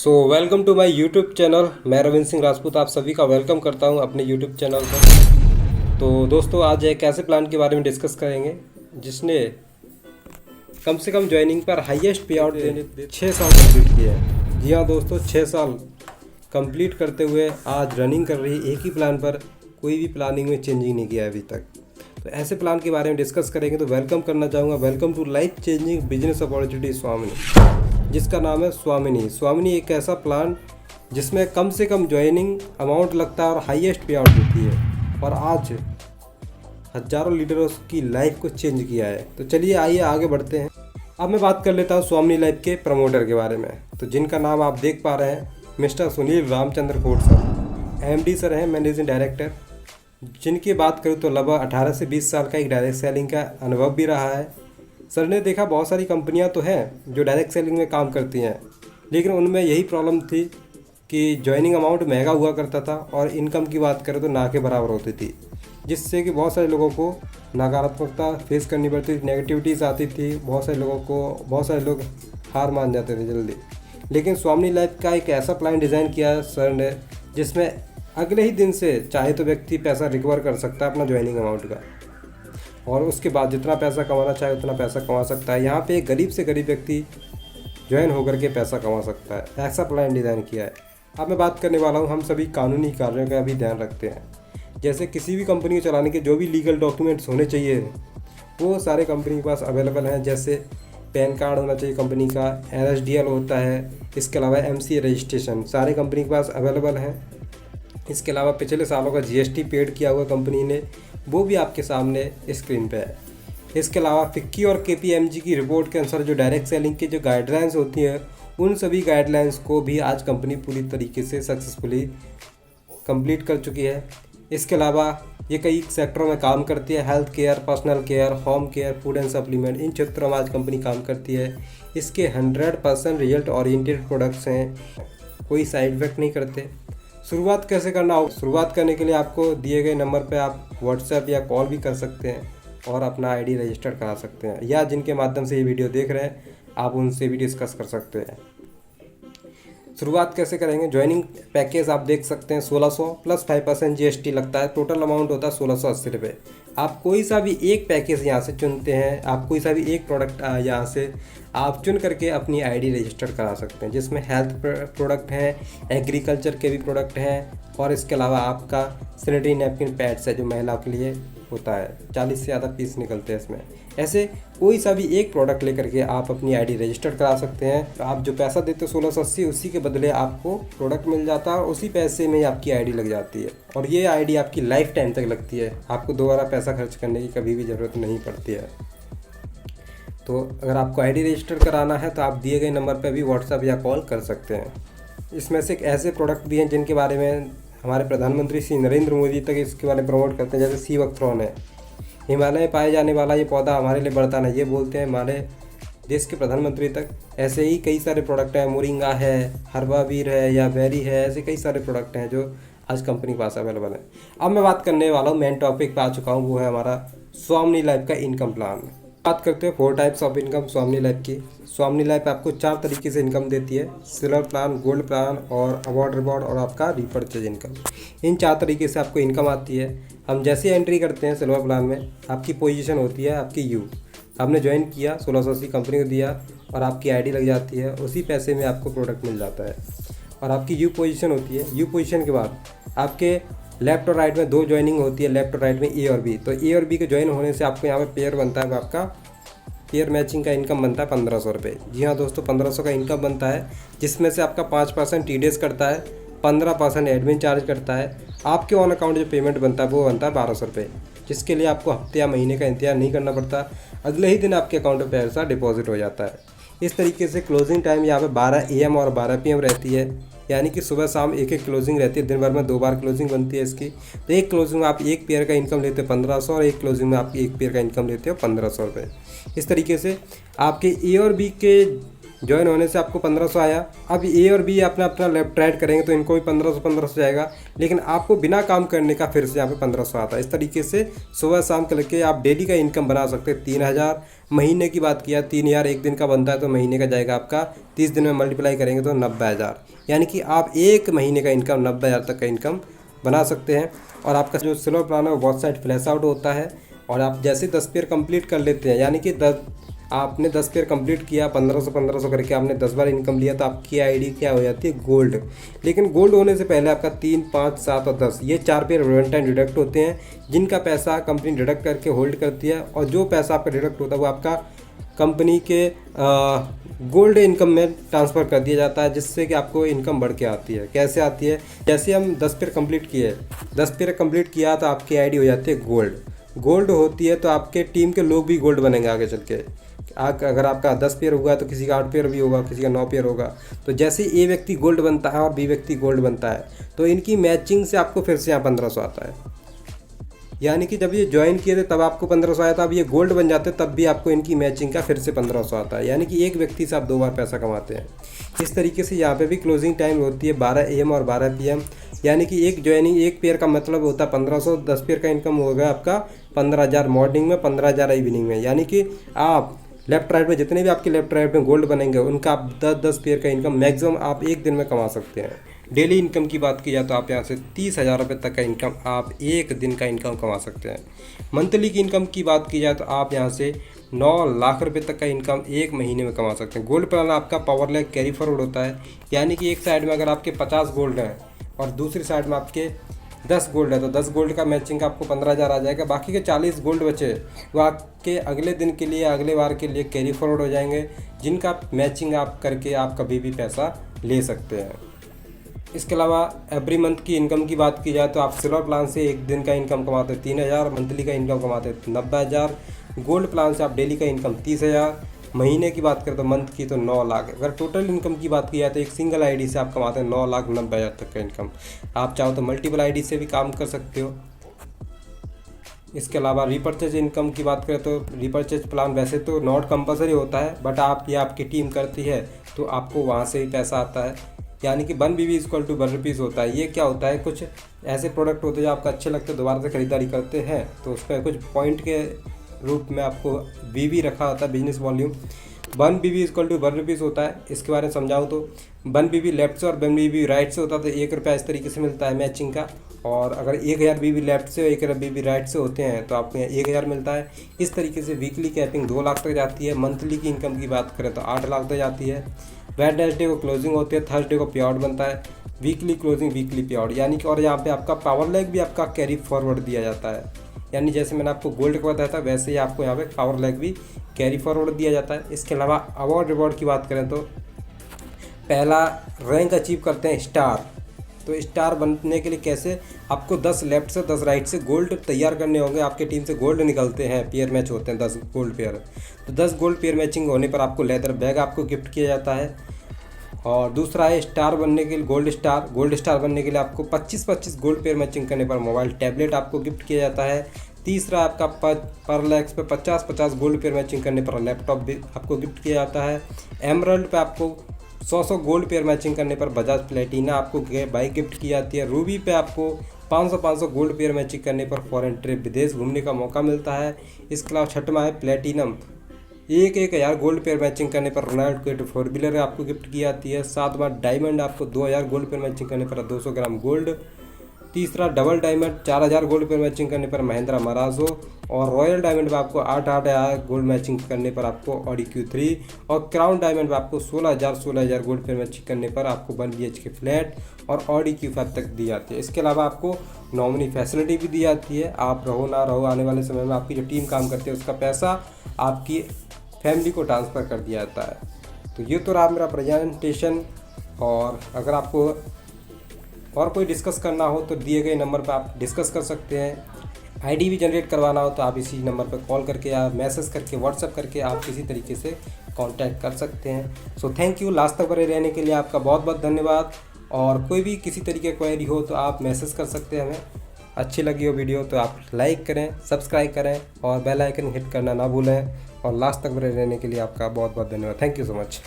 Welcome to my YouTube channel. मैं रविंद्र सिंह राजपूत आप सभी का वेलकम करता हूं अपने यूट्यूब चैनल पर। तो दोस्तों, आज एक ऐसे प्लान के बारे में डिस्कस करेंगे जिसने कम से कम ज्वाइनिंग पर हाईएस्ट पे आउट देने 6 साल कंप्लीट किए हैं। जी हाँ दोस्तों, 6 साल कंप्लीट करते हुए आज रनिंग कर रही एक ही प्लान पर, कोई भी प्लानिंग में चेंजिंग नहीं किया है अभी तक। तो ऐसे प्लान के बारे में डिस्कस करेंगे। तो वेलकम करना चाहूँगा, welcome to life changing business opportunity Swamini, जिसका नाम है स्वामिनी। स्वामिनी एक ऐसा प्लान जिसमें कम से कम ज्वाइनिंग अमाउंट लगता है और हाईएस्ट पे आउट देती है, और आज हजारों लीडरों की लाइफ को चेंज किया है। तो चलिए आइए आगे बढ़ते हैं। अब मैं बात कर लेता हूँ स्वामिनी लाइफ के प्रमोटर के बारे में, तो जिनका नाम आप देख पा रहे हैं mister Sunil Ramchandra Kote sir, MD sir हैं, मैनेजिंग डायरेक्टर। जिनकी बात करूँ तो लगभग 18 से 20 साल का एक डायरेक्ट सेलिंग का अनुभव भी रहा है। सर ने देखा बहुत सारी कंपनियां तो हैं जो डायरेक्ट सेलिंग में काम करती हैं, लेकिन उनमें यही प्रॉब्लम थी कि जॉइनिंग अमाउंट महंगा हुआ करता था और इनकम की बात करें तो ना के बराबर होती थी, जिससे कि बहुत सारे लोगों को नकारात्मकता फेस करनी पड़ती थी, नेगेटिविटीज़ आती थी। बहुत सारे लोग हार मान जाते थे जल्दी। लेकिन स्वामिनी लाइफ का एक ऐसा प्लान डिज़ाइन किया है सर ने, जिसमें अगले ही दिन से चाहे तो व्यक्ति पैसा रिकवर कर सकता है अपना ज्वाइनिंग अमाउंट का, और उसके बाद जितना पैसा कमाना चाहे उतना पैसा कमा सकता है। यहाँ पे एक गरीब से गरीब व्यक्ति ज्वाइन होकर के पैसा कमा सकता है, ऐसा प्लान डिज़ाइन किया है। अब मैं बात करने वाला हूँ, हम सभी कानूनी कार्यों का भी ध्यान रखते हैं। जैसे किसी भी कंपनी को चलाने के जो भी लीगल डॉक्यूमेंट्स होने चाहिए वो सारे कंपनी के पास अवेलेबल हैं। जैसे पैन कार्ड होना चाहिए कंपनी का, NSDL होता है, इसके अलावा MCA रजिस्ट्रेशन सारे कंपनी के पास अवेलेबल हैं। इसके अलावा पिछले सालों का GST पेड किया हुआ कंपनी ने, वो भी आपके सामने स्क्रीन पे है। इसके अलावा फिक्की और KPMG की रिपोर्ट के अनुसार जो डायरेक्ट सेलिंग की जो गाइडलाइंस होती हैं, उन सभी गाइडलाइंस को भी आज कंपनी पूरी तरीके से सक्सेसफुली कंप्लीट कर चुकी है। इसके अलावा ये कई सेक्टरों में काम करती है, health care, personal care, home care, food and supplement, इन क्षेत्रों में आज कंपनी काम करती है। इसके 100% रिजल्ट ओरिएंटेड प्रोडक्ट्स हैं, कोई साइड इफेक्ट नहीं करते। शुरुआत कैसे करना हो? शुरुआत करने के लिए आपको दिए गए नंबर पे आप व्हाट्सएप या कॉल भी कर सकते हैं और अपना ID रजिस्टर करा सकते हैं, या जिनके माध्यम से ये वीडियो देख रहे हैं आप उनसे भी डिस्कस कर सकते हैं। शुरुआत कैसे करेंगे? ज्वाइनिंग पैकेज आप देख सकते हैं 1600 प्लस 5% GST लगता है, टोटल अमाउंट होता है 1680 रुपये। आप कोई सा भी एक पैकेज यहाँ से चुनते हैं, आप कोई सा भी एक प्रोडक्ट यहाँ से आप चुन करके अपनी ID रजिस्टर करा सकते हैं, जिसमें हेल्थ प्रोडक्ट हैं, एग्रीकल्चर के भी प्रोडक्ट हैं, और इसके अलावा आपका सैनिटरी नैपकिन पैड्स है जो महिलाओं के लिए होता है। 40 से ज़्यादा पीस निकलते हैं इसमें। ऐसे कोई सा भी एक प्रोडक्ट लेकर के आप अपनी ID रजिस्टर करा सकते हैं। तो आप जो पैसा देते हो 1680, उसी के बदले आपको प्रोडक्ट मिल जाता है और उसी पैसे में आपकी ID लग जाती है, और ये ID आपकी लाइफ टाइम तक लगती है। आपको दोबारा पैसा खर्च करने की कभी भी ज़रूरत नहीं पड़ती है। तो अगर आपको ID रजिस्टर कराना है तो आप दिए गए नंबर पर भी व्हाट्सएप या कॉल कर सकते हैं। इसमें से एक ऐसे प्रोडक्ट भी हैं जिनके बारे में हमारे प्रधानमंत्री श्री नरेंद्र मोदी तक इसके बारे में प्रमोट करते हैं, जैसे सीवकथ्रॉन है। हिमालय में पाए जाने वाला ये पौधा हमारे लिए वरदान है, ये बोलते हैं हमारे देश के प्रधानमंत्री तक। ऐसे ही कई सारे प्रोडक्ट हैं, मोरिंगा है, हर्बावीर है या बेरी है, ऐसे कई सारे प्रोडक्ट हैं जो आज कंपनी के पास अवेलेबल है। अब मैं बात करने वाला हूँ, मेन टॉपिक पे आ चुका हूँ, वो है हमारा स्वामिनी लाइफ का इनकम प्लान। बात करते हैं 4 टाइप्स ऑफ इनकम स्वामिनी लाइफ की। स्वामिनी लाइफ आपको 4 तरीके से इनकम देती है: सिल्वर प्लान, गोल्ड प्लान और अवार्ड रिवॉर्ड और आपका रीपर्चेज इनकम। इन 4 तरीके से आपको इनकम आती है। हम जैसे एंट्री करते हैं सिल्वर प्लान में, आपकी पोजीशन होती है आपकी यू, आपने ज्वाइन किया, 1680 कंपनी को दिया और आपकी ID लग जाती है, उसी पैसे में आपको प्रोडक्ट मिल जाता है। और आपकी यू पोजीशन होती है। यू पोजीशन के बाद आपके लेफ्ट और राइट में 2 ज्वाइनिंग होती है, लेफ्ट और राइट में A और B। तो A और B के ज्वाइन होने से आपको यहाँ पे पेयर बनता है, आपका पेयर मैचिंग का इनकम बनता है 1500 रुपये। जी हाँ दोस्तों, 1500 का इनकम बनता है, जिसमें से आपका 5% TDS करता है, 15% एडमिन चार्ज करता है। आपके ऑन अकाउंट जो पेमेंट बनता है वो बनता है 1200 रुपये, जिसके लिए आपको हफ्ते या महीने का इंतजार नहीं करना पड़ता, अगले ही दिन आपके अकाउंट में पैसा डिपॉजिट हो जाता है। इस तरीके से क्लोजिंग टाइम यहाँ पे 12 AM और 12 PM रहती है, यानी कि सुबह शाम एक क्लोजिंग रहती है। दिन भर में 2 बार क्लोजिंग बनती है इसकी। तो एक क्लोजिंग में आप एक पेयर का इनकम लेते हो 1500 और एक क्लोजिंग में आप एक पेयर का इनकम लेते हो 1500 रुपये। इस तरीके से आपके A और B के ज्वाइन होने से आपको 1500 आया। अब ए और बी अपना अपना लेफ्ट राइट करेंगे तो इनको भी 1500 जाएगा, लेकिन आपको बिना काम करने का फिर से यहाँ पे 1500 आता है। इस तरीके से सुबह शाम करके आप डेली का इनकम बना सकते हैं। 3000 महीने की बात किया, 3000 एक दिन का बनता है तो महीने का जाएगा आपका 30 दिन में मल्टीप्लाई करेंगे तो 90,000, यानी कि आप एक महीने का इनकम 90,000 तक का इनकम बना सकते हैं। और आपका जो सिल्वर प्लान है वो बहुत साइड फ्लैश आउट होता है, और आप जैसे 10 पेयर कंप्लीट कर लेते हैं, यानी कि आपने 10 पेयर कंप्लीट किया 1500 करके आपने 10 बार इनकम लिया, तो आपकी आईडी क्या हो जाती है, गोल्ड। लेकिन गोल्ड होने से पहले आपका 3, 5, 7 और 10 ये 4 पेयर वन टाइम डिडक्ट होते हैं, जिनका पैसा कंपनी डिडक्ट करके होल्ड करती है, और जो पैसा आपका डिडक्ट होता है वो आपका कंपनी के गोल्ड इनकम में ट्रांसफ़र कर दिया जाता है, जिससे कि आपको इनकम बढ़ के आती है। कैसे आती है, जैसे हम 10 पेयर कंप्लीट किए, 10 पेयर कंप्लीट किया तो आपकी आईडी हो जाती है गोल्ड होती है, तो आपके टीम के लोग भी गोल्ड बनेंगे आगे चल के। अगर आपका 10 पेयर हुआ तो किसी का 8 पेयर भी होगा, किसी का 9 पेयर होगा। तो जैसे ए व्यक्ति गोल्ड बनता है और बी व्यक्ति गोल्ड बनता है, तो इनकी मैचिंग से आपको फिर से यहाँ 1500 आता है। यानी कि जब ये ज्वाइन किए थे तब आपको 1500 आया था, अब ये गोल्ड बन जाते तब भी आपको इनकी मैचिंग का फिर से 1500 आता है, यानी कि एक व्यक्ति से आप 2 बार पैसा कमाते हैं। इस तरीके से यहाँ पे भी क्लोजिंग टाइम होती है 12 AM और 12 PM, यानी कि एक ज्वाइनिंग एक पेयर का मतलब होता है 1500, 10 पेयर का इनकम हो गया आपका 15,000 मॉर्निंग में, 15,000 इवनिंग में। यानी कि आप लेफ्ट राइट में जितने भी आपके लेफ्ट राइट में गोल्ड बनेंगे उनका आप 10-10 पेयर का इनकम मैक्सिमम आप एक दिन में कमा सकते हैं। डेली इनकम की बात की जाए तो आप यहाँ से 30,000 रुपये तक का इनकम आप एक दिन का इनकम कमा सकते हैं। मंथली की इनकम की बात की जाए तो आप यहाँ से 9 लाख रुपए तक का इनकम एक महीने में कमा सकते हैं। गोल्ड प्लान आपका पावर लैग कैरी फॉरवर्ड होता है, यानी कि एक साइड में अगर आपके 50 गोल्ड हैं और दूसरी साइड में आपके 10 गोल्ड है, तो 10 गोल्ड का मैचिंग आपको 15,000 आ जाएगा। बाकी के 40 गोल्ड बचे वो आपके अगले दिन के लिए, अगले बार के लिए कैरी फॉरवर्ड हो जाएंगे, जिनका मैचिंग आप करके आप कभी भी पैसा ले सकते हैं। इसके अलावा एवरी मंथ की इनकम की बात की जाए तो आप सिल्वर प्लान से एक दिन का इनकम कमाते हैं 3,000, मंथली का इनकम कमाते हैं 90,000। गोल्ड प्लान से आप डेली का इनकम 30,000, महीने की बात करें तो मंथ की तो 9 लाख। अगर टोटल इनकम की बात की जाए तो एक सिंगल आईडी से आप कमाते हैं 9,90,000 तक का इनकम। आप चाहो तो मल्टीपल आईडी से भी काम कर सकते हो। इसके अलावा रीपर्चेज इनकम की बात करें तो रीपर्चेज प्लान वैसे तो नॉट कंपलसरी होता है, बट आप या आपकी टीम करती है तो आपको वहाँ से भी पैसा आता है, यानी कि 1 BB = 1 रुपीज़ होता है। ये क्या होता है, कुछ ऐसे प्रोडक्ट होते हैं जो आपको अच्छे लगते हैं, दोबारा से खरीदारी करते हैं तो उस पर कुछ पॉइंट के रूप में आपको BB रखा होता है, बिजनेस वॉल्यूम। 1 BB = 1 रुपीज़ होता है। इसके बारे में समझाऊँ तो 1 BB लेफ्ट से और 1 BB राइट से होता है तो 1 रुपया इस तरीके से मिलता है मैचिंग का। और अगर 1000 BB लेफ्ट से और 1000 BB राइट से होते हैं तो आपको 1000 मिलता है। इस तरीके से वीकली कैपिंग 2 लाख तक जाती है। मंथली की इनकम की बात करें तो 8 लाख तक जाती है। वेडनेसडे को क्लोजिंग होती है, थर्सडे को पे आउट बनता है, वीकली क्लोजिंग वीकली पे आउट, यानी कि और यहाँ पे आपका पावर लैग भी आपका कैरी फॉरवर्ड दिया जाता है। यानी जैसे मैंने आपको गोल्ड का बताया था वैसे ही आपको यहाँ पे पावर लैग भी कैरी फॉरवर्ड दिया जाता है। इसके अलावा अवार्ड रिवॉर्ड की बात करें तो पहला रैंक अचीव करते हैं स्टार। तो स्टार बनने के लिए कैसे, आपको 10 लेफ्ट से 10 राइट से गोल्ड तैयार करने होंगे। आपके टीम से गोल्ड निकलते हैं, पेयर मैच होते हैं 10 गोल्ड पेयर, तो 10 गोल्ड पेयर मैचिंग होने पर आपको लेदर बैग आपको गिफ्ट किया जाता है। और दूसरा है स्टार बनने के लिए गोल्ड स्टार बनने के लिए आपको 25-25 गोल्ड पेयर मैचिंग करने पर मोबाइल टैबलेट आपको गिफ्ट किया जाता है। तीसरा आपका पर लैक्स पे 50-50 गोल्ड पेयर मैचिंग करने पर लैपटॉप भी आपको गिफ्ट किया जाता है। एमरल्ड पे आपको 100 गोल्ड पेयर मैचिंग करने पर बजाज प्लेटिना आपको बाइक गिफ्ट की जाती है। रूबी पे आपको 500 गोल्ड पेयर मैचिंग करने पर फॉरेन ट्रिप विदेश घूमने का मौका मिलता है। इसके अलावा छठवां है प्लेटिनम, 1,000 गोल्ड पेयर मैचिंग करने पर रोनाल्ड क्विड 4 व्हीलर आपको गिफ्ट की जाती है। 7वां डायमंड आपको 2,000 गोल्ड पेयर मैचिंग करने पर 200 ग्राम गोल्ड। तीसरा double diamond 4,000 gold pair matching करने पर महिंद्रा मराजो। और रॉयल डायमंड में आपको 8,000 गोल्ड मैचिंग करने पर आपको ऑडी Q3। और क्राउन डायमंड में आपको 16,000 गोल्ड पेयर मैचिंग करने पर आपको 1 BHK फ्लैट और ऑडी Q5 तक दी जाती है। इसके अलावा आपको नॉमिनी फैसिलिटी भी दी जाती है। आप रहो ना रहो, आने वाले समय में आपकी जो टीम काम करती है उसका पैसा आपकी फैमिली को ट्रांसफ़र कर दिया जाता है। तो ये तो रहा मेरा प्रेजेंटेशन। और अगर आपको और कोई डिस्कस करना हो तो दिए गए नंबर पर आप डिस्कस कर सकते हैं। आईडी भी जनरेट करवाना हो तो आप इसी नंबर पर कॉल करके या मैसेज करके व्हाट्सएप करके आप किसी तरीके से कांटेक्ट कर सकते हैं। सो थैंक यू, लास्ट तक बने रहने के लिए आपका बहुत बहुत धन्यवाद। और कोई भी किसी तरीके की क्वेरी हो तो आप मैसेज कर सकते हैं हमें। अच्छी लगी हो वीडियो तो आप लाइक करें, सब्सक्राइब करें और बेल आइकन हिट करना ना भूलें। और लास्ट तक बने रहने के लिए आपका बहुत बहुत धन्यवाद। Thank you so much.